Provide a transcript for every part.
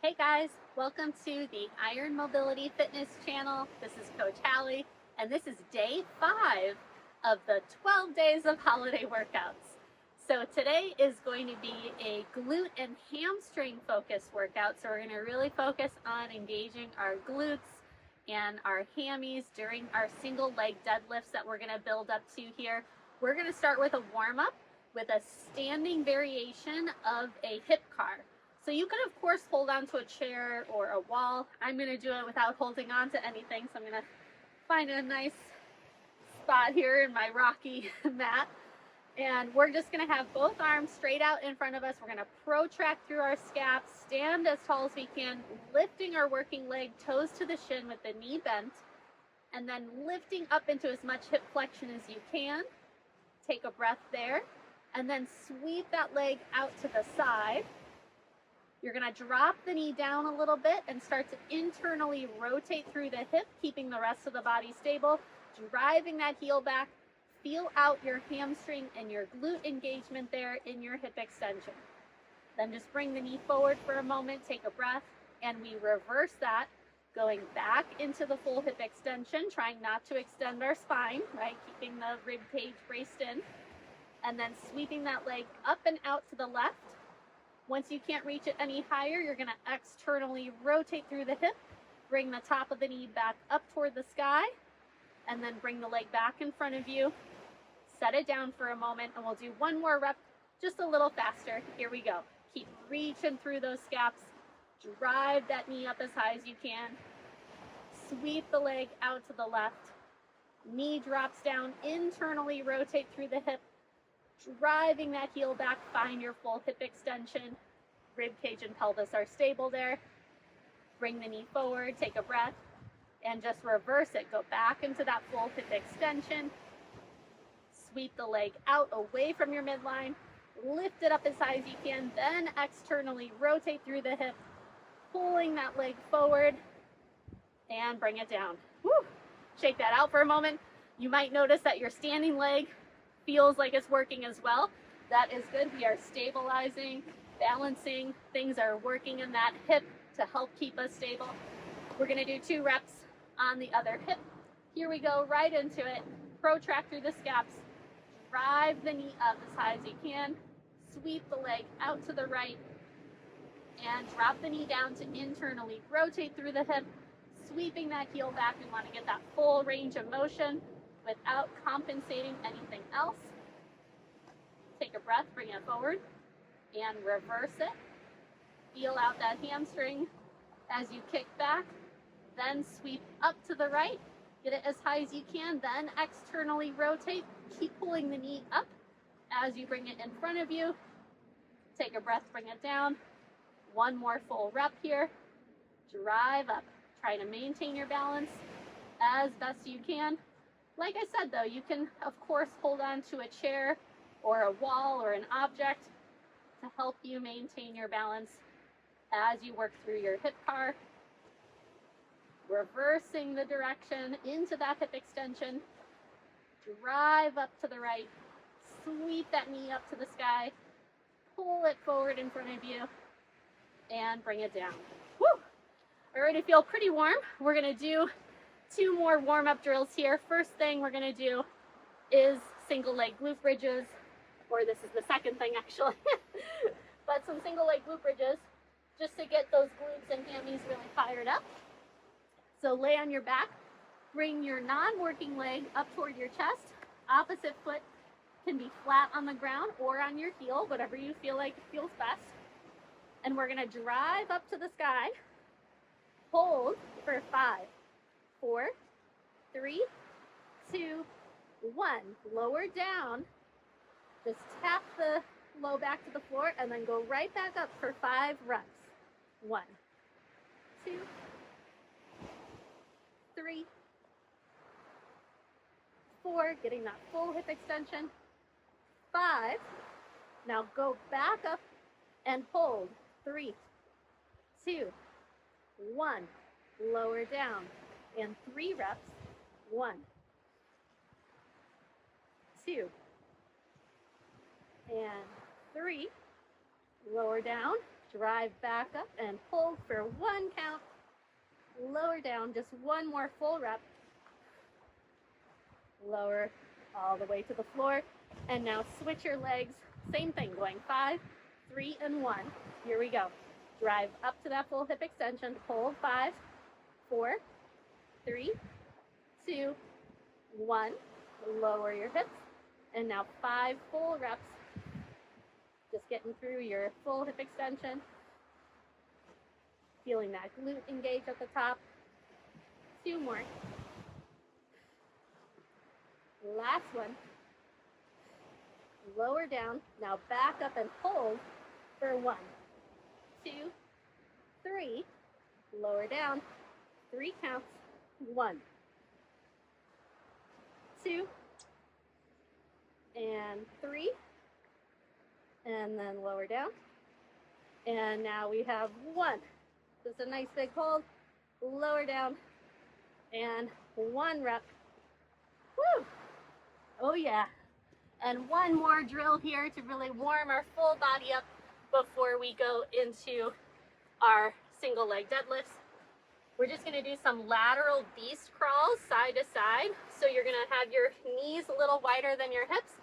Hey guys, welcome to the Iron Mobility Fitness channel. This is Coach Hallie, and this is day 5 of the 12 days of holiday workouts. So today is going to be a glute and hamstring focused workout. So we're going to really focus on engaging our glutes and our hammies during our single leg deadlifts that we're going to build up to here. We're going to start with a warm up with a standing variation of a hip car. So you can, of course, hold on to a chair or a wall. I'm going to do it without holding on to anything. So I'm going to find a nice spot here in my rocky mat. And we're just going to have both arms straight out in front of us. We're going to protract through our scaps, stand as tall as we can, lifting our working leg, toes to the shin with the knee bent, and then lifting up into as much hip flexion as you can. Take a breath there, and then sweep that leg out to the side. You're going to drop the knee down a little bit and start to internally rotate through the hip, keeping the rest of the body stable, driving that heel back. Feel out your hamstring and your glute engagement there in your hip extension. Then just bring the knee forward for a moment, take a breath, and we reverse that, going back into the full hip extension, trying not to extend our spine, right? Keeping the rib cage braced in, and then sweeping that leg up and out to the left. Once you can't reach it any higher, you're going to externally rotate through the hip, bring the top of the knee back up toward the sky, and then bring the leg back in front of you. Set it down for a moment, and we'll do one more rep just a little faster. Here we go. Keep reaching through those scaps. Drive that knee up as high as you can. Sweep the leg out to the left. Knee drops down, internally rotate through the hip. Driving that heel back, find your full hip extension. Rib cage and pelvis are stable there. Bring the knee forward, take a breath, and just reverse it. Go back into that full hip extension. Sweep the leg out away from your midline. Lift it up as high as you can, then externally rotate through the hip, pulling that leg forward, and bring it down. Woo! Shake that out for a moment. You might notice that your standing leg feels like it's working as well. That is good. We are stabilizing, balancing. Things are working in that hip to help keep us stable. We're going to do 2 reps on the other hip. Here we go, right into it. Protract through the scaps. Drive the knee up as high as you can. Sweep the leg out to the right. And drop the knee down to internally rotate through the hip. Sweeping that heel back. We want to get that full range of motion without compensating anything else. Take a breath, bring it forward, and reverse it. Feel out that hamstring as you kick back, then sweep up to the right. Get it as high as you can, then externally rotate. Keep pulling the knee up as you bring it in front of you. Take a breath, bring it down. One more full rep here. Drive up. Try to maintain your balance as best you can. Like I said, though, you can, of course, hold on to a chair or a wall or an object to help you maintain your balance as you work through your hip car. Reversing the direction into that hip extension. Drive up to the right. Sweep that knee up to the sky. Pull it forward in front of you. And bring it down. Woo! Already feel pretty warm. We're going to do 2 more warm-up drills here. First thing we're going to do is single leg glute bridges, or this is the second thing actually, but some single leg glute bridges just to get those glutes and hammies really fired up. So lay on your back, bring your non-working leg up toward your chest. Opposite foot can be flat on the ground or on your heel, whatever you feel like feels best. And we're going to drive up to the sky. Hold for 5, 4, 3, 2, 1. Lower down. Just tap the low back to the floor and then go right back up for 5 reps. 1, 2, 3, 4. Getting that full hip extension. 5. Now go back up and hold. 3, 2, 1. Lower down. And 3 reps. 1, 2, and 3. Lower down. Drive back up and hold for 1 count. Lower down, just 1 more full rep. Lower all the way to the floor. And now switch your legs. Same thing, going 5, 3, and 1. Here we go. Drive up to that full hip extension. Hold 5, 4, 3, 2, 1. Lower your hips. And now 5 full reps. Just getting through your full hip extension. Feeling that glute engage at the top. 2 more. Last one. Lower down. Now back up and hold for 1, 2, 3. Lower down. 3 counts. 1, 2, and 3. And then lower down. And now we have 1. Just a nice big hold. Lower down. And 1 rep. Woo! Oh yeah. And 1 more drill here to really warm our full body up before we go into our single leg deadlifts. We're just gonna do some lateral beast crawls side to side. So you're gonna have your knees a little wider than your hips,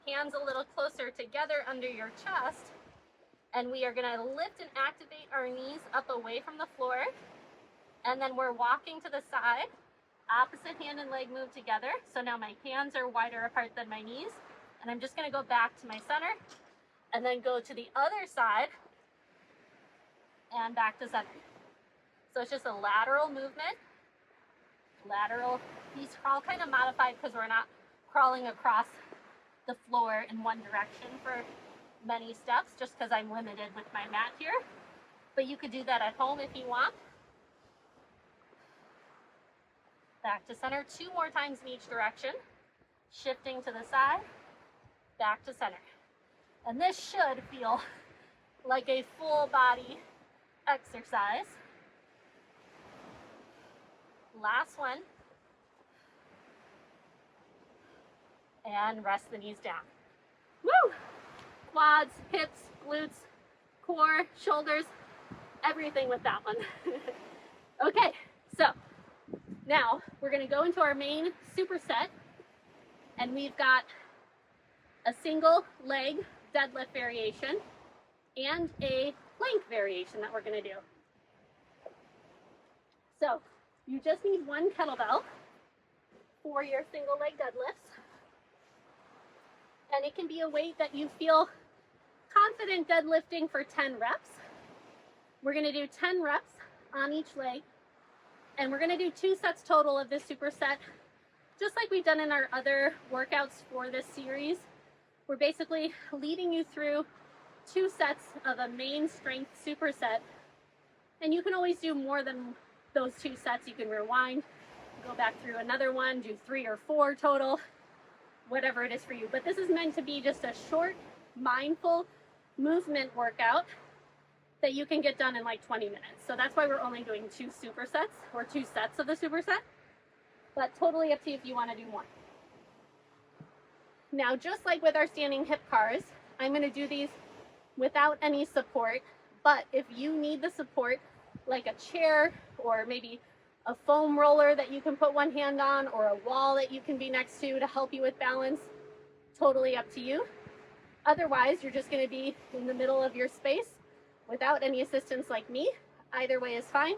hands a little closer together under your chest. And we are gonna lift and activate our knees up away from the floor. And then we're walking to the side. Opposite hand and leg move together. So now my hands are wider apart than my knees. And I'm just gonna go back to my center and then go to the other side and back to center. So it's just a lateral movement, lateral beast crawl, kind of modified because we're not crawling across the floor in one direction for many steps, just because I'm limited with my mat here. But you could do that at home if you want. Back to center 2 more times in each direction. Shifting to the side, back to center. And this should feel like a full body exercise. Last one. And rest the knees down. Woo! Quads, hips, glutes, core, shoulders, everything with that one. Okay, so now we're gonna go into our main superset, and we've got a single leg deadlift variation and a plank variation that we're gonna do. So you just need 1 kettlebell for your single leg deadlifts. And it can be a weight that you feel confident deadlifting for 10 reps. We're gonna do 10 reps on each leg. And we're gonna do 2 sets total of this superset, just like we've done in our other workouts for this series. We're basically leading you through 2 sets of a main strength superset. And you can always do more than those 2 sets. You can rewind, go back through another one, do 3 or 4 total, whatever it is for you. But this is meant to be just a short, mindful movement workout that you can get done in like 20 minutes. So that's why we're only doing 2 supersets, or 2 sets of the superset, but totally up to you if you want to do more. Now, just like with our standing hip cars, I'm going to do these without any support, but if you need the support, like a chair or maybe a foam roller that you can put one hand on, or a wall that you can be next to help you with balance, totally up to you. Otherwise, you're just going to be in the middle of your space without any assistance like me. Either way is fine.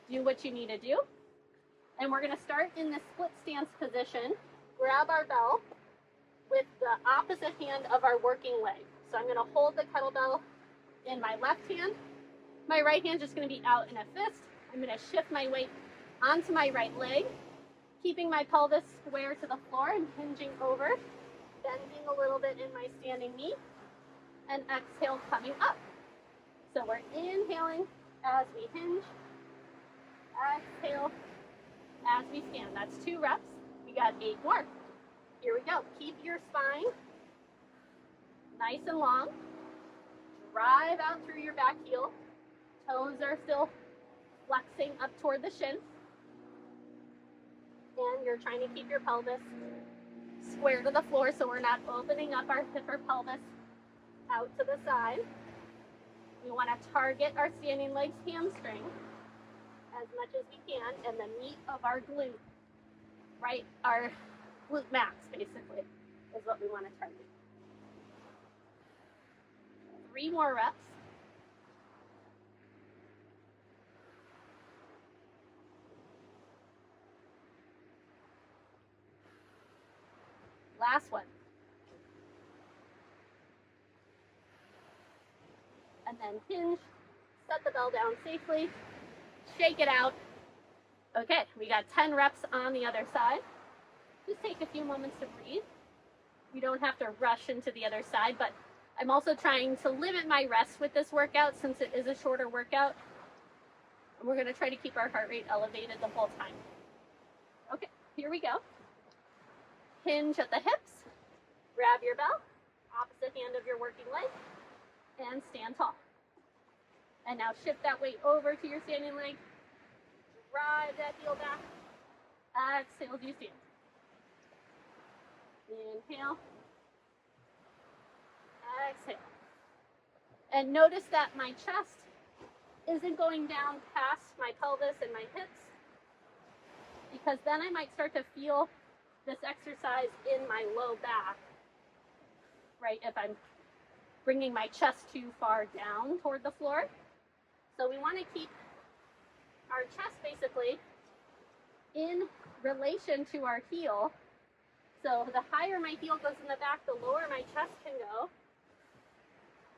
Do what you need to do. And we're going to start in the split stance position. Grab our bell with the opposite hand of our working leg. So I'm going to hold the kettlebell in my left hand. My right hand's just going to be out in a fist. I'm going to shift my weight onto my right leg, keeping my pelvis square to the floor and hinging over, bending a little bit in my standing knee, and exhale coming up. So we're inhaling as we hinge, exhale as we stand. That's 2 reps. We got 8 more. Here we go. Keep your spine nice and long. Drive out through your back heel. Toes are still flexing up toward the shin. And you're trying to keep your pelvis square to the floor so we're not opening up our hip or pelvis out to the side. We want to to target our standing legs hamstring as much as we can, and the meat of our glute, right? Our glute max, basically, is what we want to target. 3 more reps. Last one. And then hinge, set the bell down safely, shake it out. Okay, we got 10 reps on the other side. Just take a few moments to breathe. You don't have to rush into the other side, but I'm also trying to limit my rest with this workout since it is a shorter workout. And we're gonna try to keep our heart rate elevated the whole time. Okay, here we go. Hinge at the hips, grab your bell, opposite hand of your working leg, and stand tall. And now shift that weight over to your standing leg, drive that heel back, exhale as you stand. Inhale, exhale. And notice that my chest isn't going down past my pelvis and my hips, because then I might start to feel this exercise in my low back, right? If I'm bringing my chest too far down toward the floor. So we want to keep our chest basically in relation to our heel. So the higher my heel goes in the back, the lower my chest can go.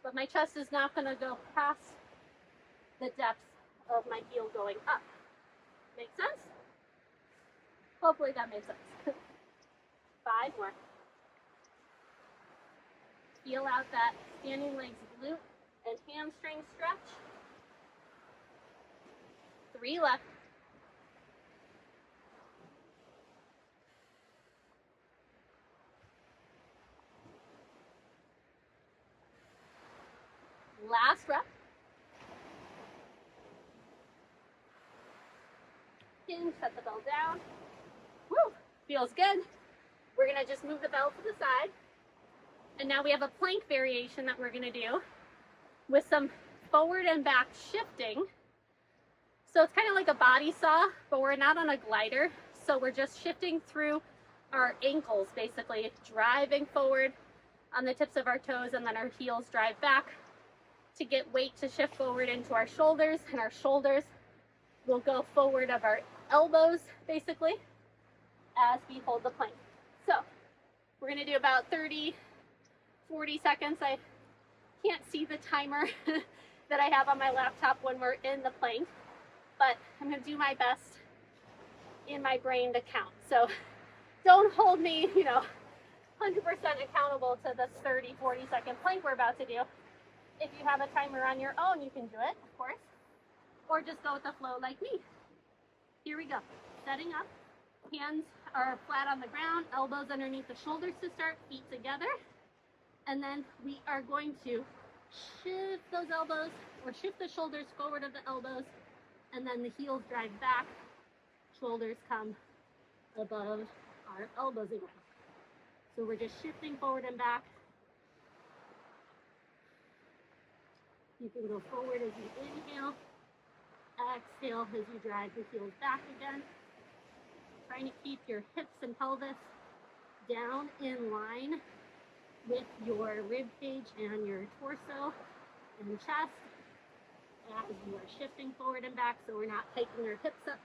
But my chest is not going to go past the depth of my heel going up. Make sense? Hopefully that makes sense. 5 more. Feel out that standing legs glute and hamstring stretch. 3 left. Last rep. Hinge, set the bell down. Woo, feels good. We're gonna just move the bell to the side. And now we have a plank variation that we're gonna do with some forward and back shifting. So it's kind of like a body saw, but we're not on a glider. So we're just shifting through our ankles, basically driving forward on the tips of our toes, and then our heels drive back to get weight to shift forward into our shoulders, and our shoulders will go forward of our elbows, basically, as we hold the plank. So we're gonna do about 30, 40 seconds. I can't see the timer that I have on my laptop when we're in the plank, but I'm gonna do my best in my brain to count. So don't hold me, 100% accountable to this 30, 40 second plank we're about to do. If you have a timer on your own, you can do it, of course, or just go with the flow like me. Here we go. Setting up, hands are flat on the ground, elbows underneath the shoulders to start, feet together. And then we are going to shift those elbows, or shift the shoulders forward of the elbows, and then the heels drive back, shoulders come above our elbows again. So we're just shifting forward and back. You can go forward as you inhale, exhale as you drive the heels back again. Trying to keep your hips and pelvis down in line with your rib cage and your torso and chest as you are shifting forward and back, so we're not hiking our hips up.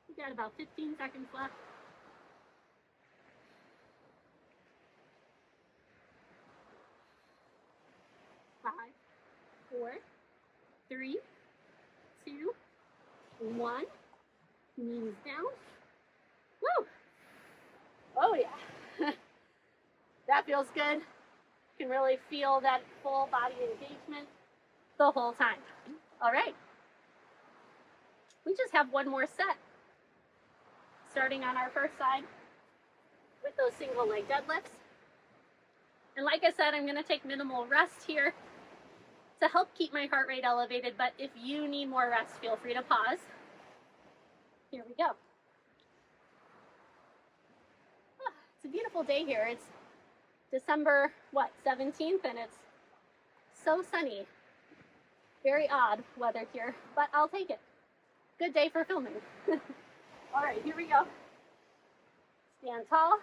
We've got about 15 seconds left. Five, 4, 3, 2, 1. Knees down. Woo! Oh yeah. That feels good. You can really feel that full body engagement the whole time. All right. We just have one more set. Starting on our first side with those single leg deadlifts. And like I said, I'm going to take minimal rest here to help keep my heart rate elevated, but if you need more rest, feel free to pause. Here we go. Oh, it's a beautiful day here. It's December, 17th, and it's so sunny. Very odd weather here, but I'll take it. Good day for filming. All right, here we go. Stand tall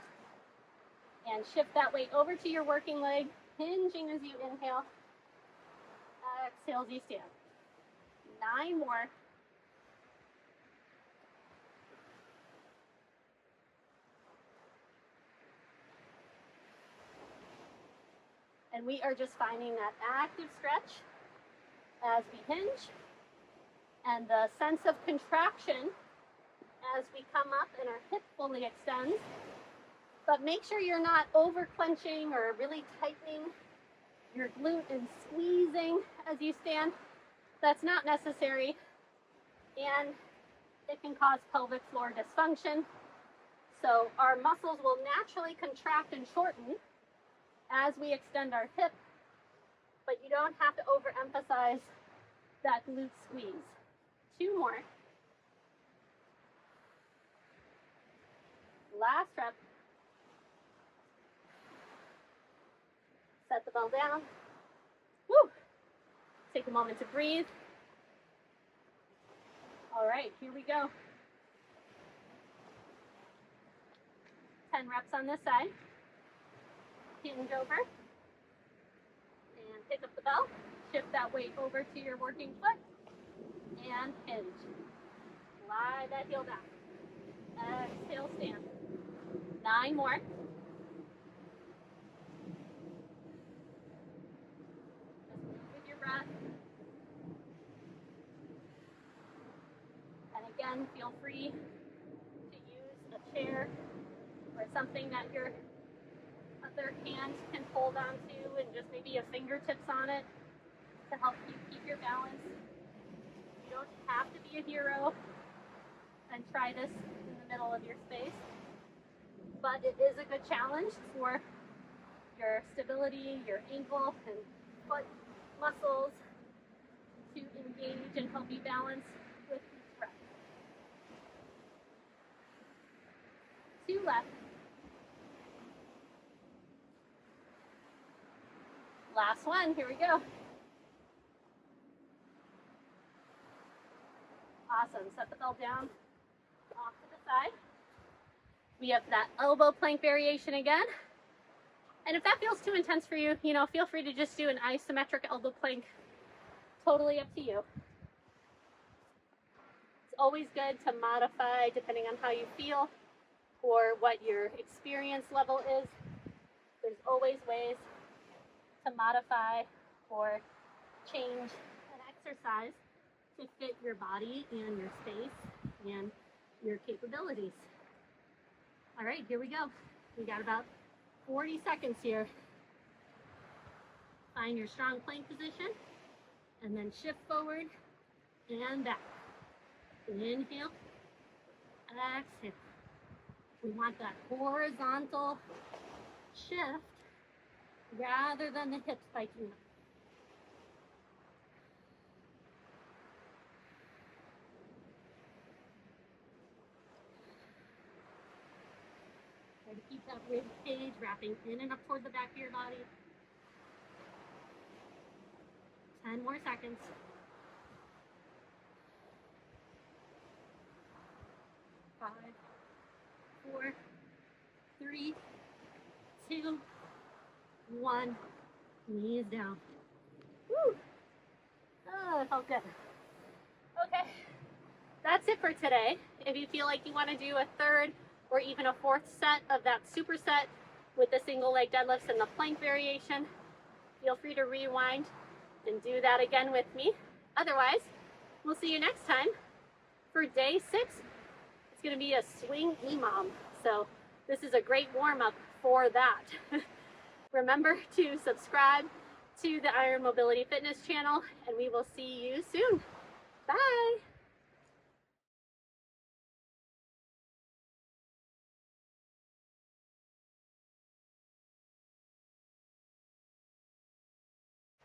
and shift that weight over to your working leg, hinging as you inhale. Exhale as you stand. 9 more. And we are just finding that active stretch as we hinge and the sense of contraction as we come up and our hip fully extends. But make sure you're not over clenching or really tightening your glute and squeezing as you stand. That's not necessary, and it can cause pelvic floor dysfunction. So our muscles will naturally contract and shorten as we extend our hip, but you don't have to overemphasize that glute squeeze. 2 more. Last rep. Set the bell down. Woo! Take a moment to breathe. All right, here we go. 10 reps on this side. Hinge over. And pick up the bell. Shift that weight over to your working foot. And hinge. Slide that heel down. Exhale, stand. 9 more. Just move with your breath. And again, feel free to use a chair or something that your other hand can hold onto, and just maybe your fingertips on it to help you keep your balance. You don't have to be a hero and try this in the middle of your space, but it is a good challenge for your stability, your ankle and foot muscles to engage and help you balance with each breath. 2 left. Last one, here we go. Awesome, set the bell down, off to the side. We have that elbow plank variation again. And if that feels too intense for you, feel free to just do an isometric elbow plank. Totally up to you. It's always good to modify depending on how you feel or what your experience level is. There's always ways to modify or change an exercise to fit your body and your space and your capabilities. All right, here we go. We got about 40 seconds here. Find your strong plank position and then shift forward and back. Inhale, exhale. We want that horizontal shift rather than the hip spiking up. Try to keep that rib cage wrapping in and up toward the back of your body. 10 more seconds. 5, 4, 3, 2, 1. Knees down. Woo! Oh, that felt good. Okay, that's it for today. If you feel like you want to do a 3rd or even a 4th set of that superset with the single leg deadlifts and the plank variation, feel free to rewind and do that again with me. Otherwise, we'll see you next time for day 6. It's going to be a swing EMOM. So this is a great warm-up for that. Remember to subscribe to the Iron Mobility Fitness channel, and we will see you soon.